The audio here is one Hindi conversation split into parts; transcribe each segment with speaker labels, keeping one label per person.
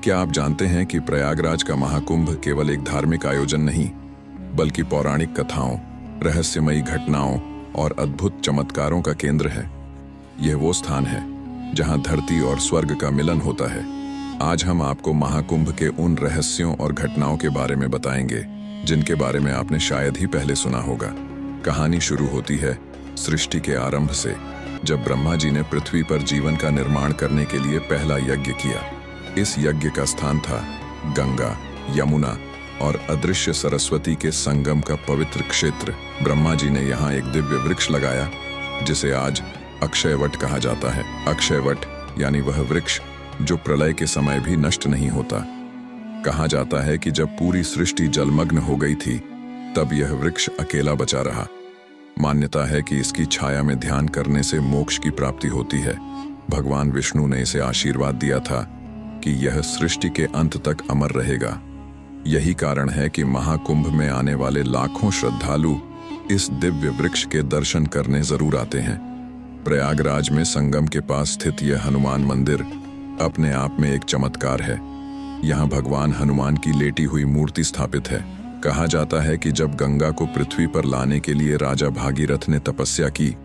Speaker 1: क्या आप जानते हैं कि प्रयागराज का महाकुंभ केवल एक धार्मिक आयोजन नहीं, बल्कि पौराणिक कथाओं, रहस्यमयी घटनाओं और अद्भुत चमत्कारों का केंद्र है। यह वो स्थान है जहां धरती और स्वर्ग का मिलन होता है। आज हम आपको महाकुंभ के उन रहस्यों और घटनाओं के बारे में बताएंगे जिनके बारे में आपने शायद ही पहले सुना होगा। कहानी शुरू होती है सृष्टि के आरंभ से, जब ब्रह्मा जी ने पृथ्वी पर जीवन का निर्माण करने के लिए पहला यज्ञ किया। इस यज्ञ का स्थान था गंगा, यमुना और अदृश्य सरस्वती के संगम का पवित्र क्षेत्र। ब्रह्मा जी ने यहाँ एक दिव्य वृक्ष लगाया जिसे आज अक्षयवट कहा जाता है। अक्षयवट यानी वह वृक्ष जो प्रलय के समय भी नष्ट नहीं होता। कहा जाता है कि जब पूरी सृष्टि जलमग्न हो गई थी तब यह वृक्ष अकेला बचा रहा। मान्यता है कि इसकी छाया में ध्यान करने से मोक्ष की प्राप्ति होती है। भगवान विष्णु ने इसे आशीर्वाद दिया था कि यह सृष्टि के अंत तक अमर रहेगा। यही कारण है कि महाकुंभ में आने वाले लाखों श्रद्धालु इस दिव्य वृक्ष के दर्शन करने जरूर आते हैं। प्रयागराज में संगम के पास स्थित यह हनुमान मंदिर अपने आप में एक चमत्कार है। यहाँ भगवान हनुमान की लेटी हुई मूर्ति स्थापित है। कहा जाता है कि जब गंगा को पृथ्वी पर लाने के लिए राजा भागीरथ ने तपस्या की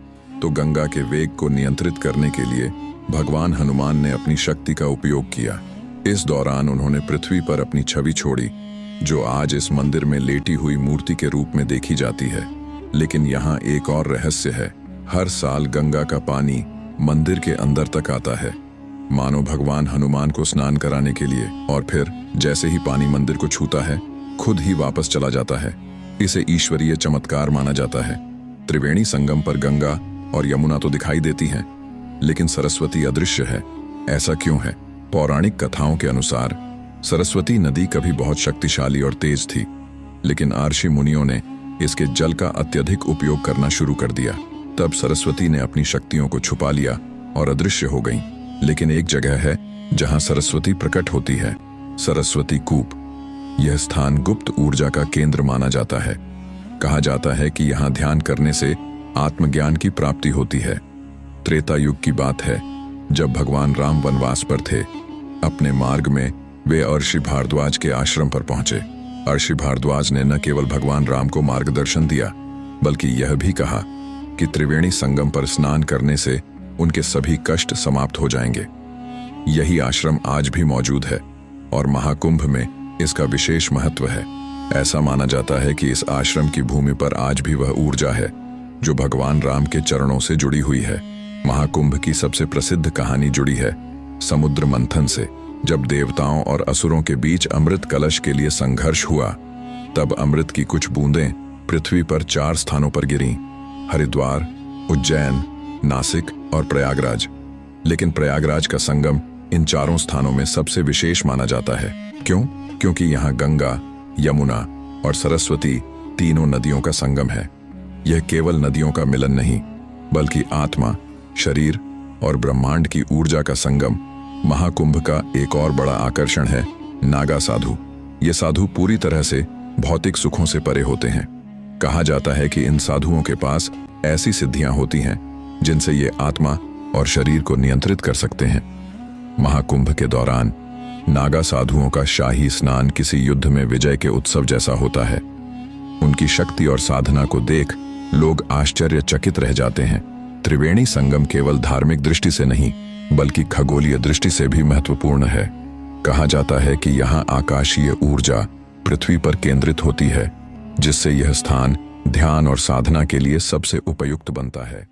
Speaker 1: तो गंगा के वेग को नियंत्रित करने के लिए भगवान हनुमान ने अपनी शक्ति का उपयोग किया। इस दौरान उन्होंने पृथ्वी पर अपनी छवि छोड़ी, जो आज इस मंदिर में लेटी हुई मूर्ति के रूप में देखी जाती है। लेकिन यहाँ एक और रहस्य है। हर साल गंगा का पानी मंदिर के अंदर तक आता है, मानो भगवान हनुमान को स्नान कराने के लिए, और फिर जैसे ही पानी मंदिर को छूता है खुद ही वापस चला जाता है। इसे ईश्वरीय चमत्कार माना जाता है। त्रिवेणी संगम पर गंगा और यमुना तो दिखाई देती हैं, लेकिन सरस्वती अदृश्य है। ऐसा क्यों है? पौराणिक कथाओं के अनुसार सरस्वती नदी कभी बहुत शक्तिशाली और तेज थी, लेकिन ऋषि मुनियों ने इसके जल का अत्यधिक उपयोग करना शुरू कर दिया। तब सरस्वती ने अपनी शक्तियों को छुपा लिया और अदृश्य हो गईं। लेकिन एक जगह है जहां सरस्वती प्रकट होती है, सरस्वती कूप। यह स्थान गुप्त ऊर्जा का केंद्र माना जाता है। कहा जाता है कि यहाँ ध्यान करने से आत्मज्ञान की प्राप्ति होती है। त्रेता युग की बात है, जब भगवान राम वनवास पर थे। अपने मार्ग में वे ऋषि भारद्वाज के आश्रम पर पहुंचे। ऋषि भारद्वाज ने न केवल भगवान राम को मार्गदर्शन दिया, बल्कि यह भी कहा कि त्रिवेणी संगम पर स्नान करने से उनके सभी कष्ट समाप्त हो जाएंगे। यही आश्रम आज भी मौजूद है और महाकुंभ में इसका विशेष महत्व है। ऐसा माना जाता है कि इस आश्रम की भूमि पर आज भी वह ऊर्जा है जो भगवान राम के चरणों से जुड़ी हुई है। महाकुंभ की सबसे प्रसिद्ध कहानी जुड़ी है समुद्र मंथन से। जब देवताओं और असुरों के बीच अमृत कलश के लिए संघर्ष हुआ, तब अमृत की कुछ बूंदें पृथ्वी पर 4 स्थानों पर गिरीं: हरिद्वार, उज्जैन, नासिक और प्रयागराज। लेकिन प्रयागराज का संगम इन 4 स्थानों में सबसे विशेष माना जाता है। क्यों? क्योंकि यहाँ गंगा, यमुना और सरस्वती तीनों नदियों का संगम है। यह केवल नदियों का मिलन नहीं, बल्कि आत्मा, शरीर और ब्रह्मांड की ऊर्जा का संगम। महाकुंभ का एक और बड़ा आकर्षण है नागा साधु। ये साधु पूरी तरह से भौतिक सुखों से परे होते हैं। कहा जाता है कि इन साधुओं के पास ऐसी सिद्धियां होती हैं जिनसे ये आत्मा और शरीर को नियंत्रित कर सकते हैं। महाकुंभ के दौरान नागा साधुओं का शाही स्नान किसी युद्ध में विजय के उत्सव जैसा होता है। उनकी शक्ति और साधना को देख लोग आश्चर्यचकित रह जाते हैं। त्रिवेणी संगम केवल धार्मिक दृष्टि से नहीं, बल्कि खगोलीय दृष्टि से भी महत्वपूर्ण है। कहा जाता है कि यहाँ आकाशीय ऊर्जा पृथ्वी पर केंद्रित होती है, जिससे यह स्थान ध्यान और साधना के लिए सबसे उपयुक्त बनता है।